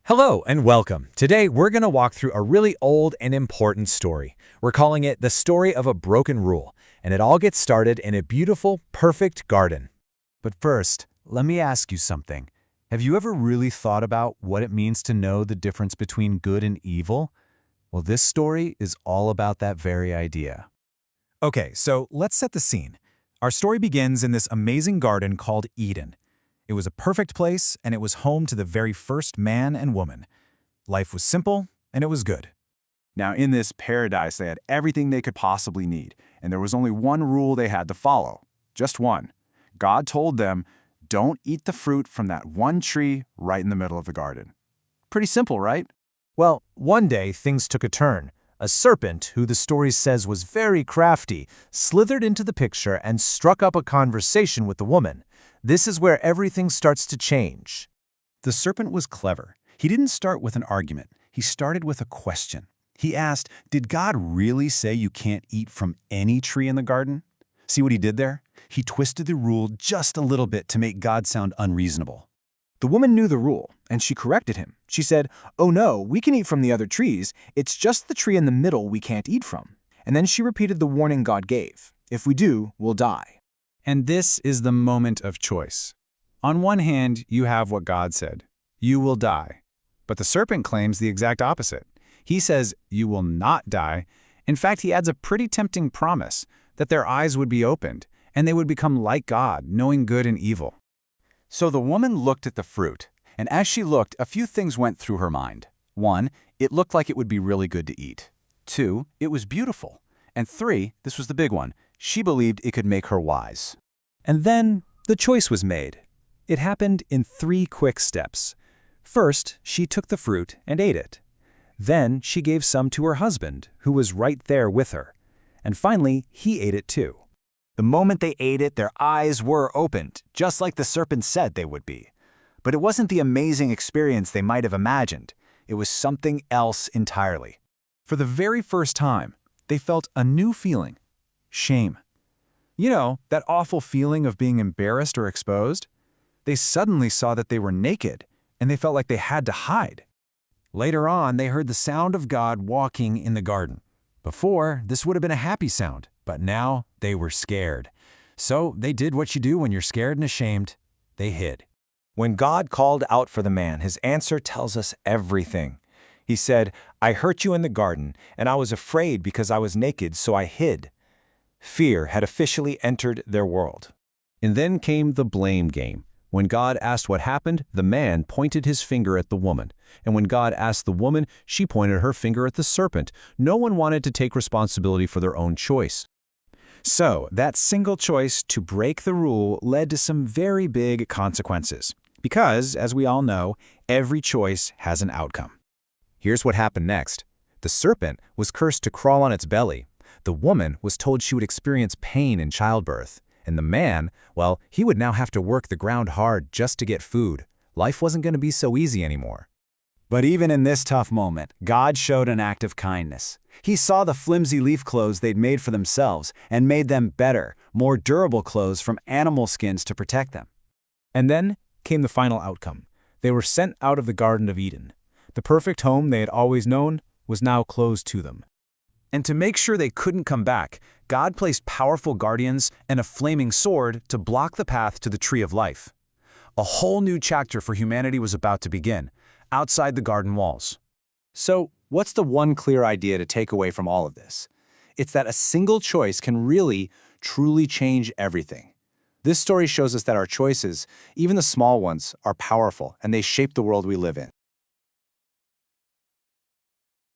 Hello and welcome. Today we're going to walk through a really old and important story. We're calling it the story of a broken rule, and it all gets started in a beautiful, perfect garden. But first, let me ask you something. Have you ever really thought about what it means to know the difference between good and evil? Well, this story is all about that very idea. Okay, so let's set the scene. Our story begins in this amazing garden called Eden. It was a perfect place, and it was home to the very first man and woman. Life was simple, and it was good. Now, in this paradise, they had everything they could possibly need, and there was only one rule they had to follow. Just one. God told them, don't eat the fruit from that one tree right in the middle of the garden. Pretty simple, right? Well, one day things took a turn. A serpent, who the story says was very crafty, slithered into the picture and struck up a conversation with the woman. This is where everything starts to change. The serpent was clever. He didn't start with an argument. He started with a question. He asked, did God really say you can't eat from any tree in the garden? See what he did there? He twisted the rule just a little bit to make God sound unreasonable. The woman knew the rule, and she corrected him. She said, "Oh no, we can eat from the other trees. It's just the tree in the middle we can't eat from." And then she repeated the warning God gave. If we do, we'll die. And this is the moment of choice. On one hand, you have what God said. You will die. But the serpent claims the exact opposite. He says you will not die. In fact, he adds a pretty tempting promise that their eyes would be opened, and they would become like God, knowing good and evil. So the woman looked at the fruit, and as she looked, a few things went through her mind. 1, it looked like it would be really good to eat. 2, it was beautiful. And 3, this was the big one, she believed it could make her wise. And then the choice was made. It happened in 3 quick steps. First, she took the fruit and ate it. Then she gave some to her husband, who was right there with her. And finally, he ate it too. The moment they ate it, their eyes were opened, just like the serpent said they would be. But it wasn't the amazing experience they might have imagined. It was something else entirely. For the very first time, they felt a new feeling: shame. You know, that awful feeling of being embarrassed or exposed? They suddenly saw that they were naked, and they felt like they had to hide. Later on, they heard the sound of God walking in the garden. Before, this would have been a happy sound, but now they were scared. So they did what you do when you're scared and ashamed. They hid. When God called out for the man, his answer tells us everything. He said, "I hurt you in the garden, and I was afraid because I was naked, so I hid." Fear had officially entered their world. And then came the blame game. When God asked what happened, the man pointed his finger at the woman. And when God asked the woman, she pointed her finger at the serpent. No one wanted to take responsibility for their own choice. So, that single choice to break the rule led to some very big consequences. Because, as we all know, every choice has an outcome. Here's what happened next. The serpent was cursed to crawl on its belly. The woman was told she would experience pain in childbirth. And the man, well, he would now have to work the ground hard just to get food. Life wasn't going to be so easy anymore. But even in this tough moment, God showed an act of kindness. He saw the flimsy leaf clothes they'd made for themselves and made them better, more durable clothes from animal skins to protect them. And then came the final outcome. They were sent out of the Garden of Eden. The perfect home they had always known was now closed to them. And to make sure they couldn't come back, God placed powerful guardians and a flaming sword to block the path to the tree of life. A whole new chapter for humanity was about to begin, outside the garden walls. So, what's the one clear idea to take away from all of this? It's that a single choice can really, truly change everything. This story shows us that our choices, even the small ones, are powerful and they shape the world we live in.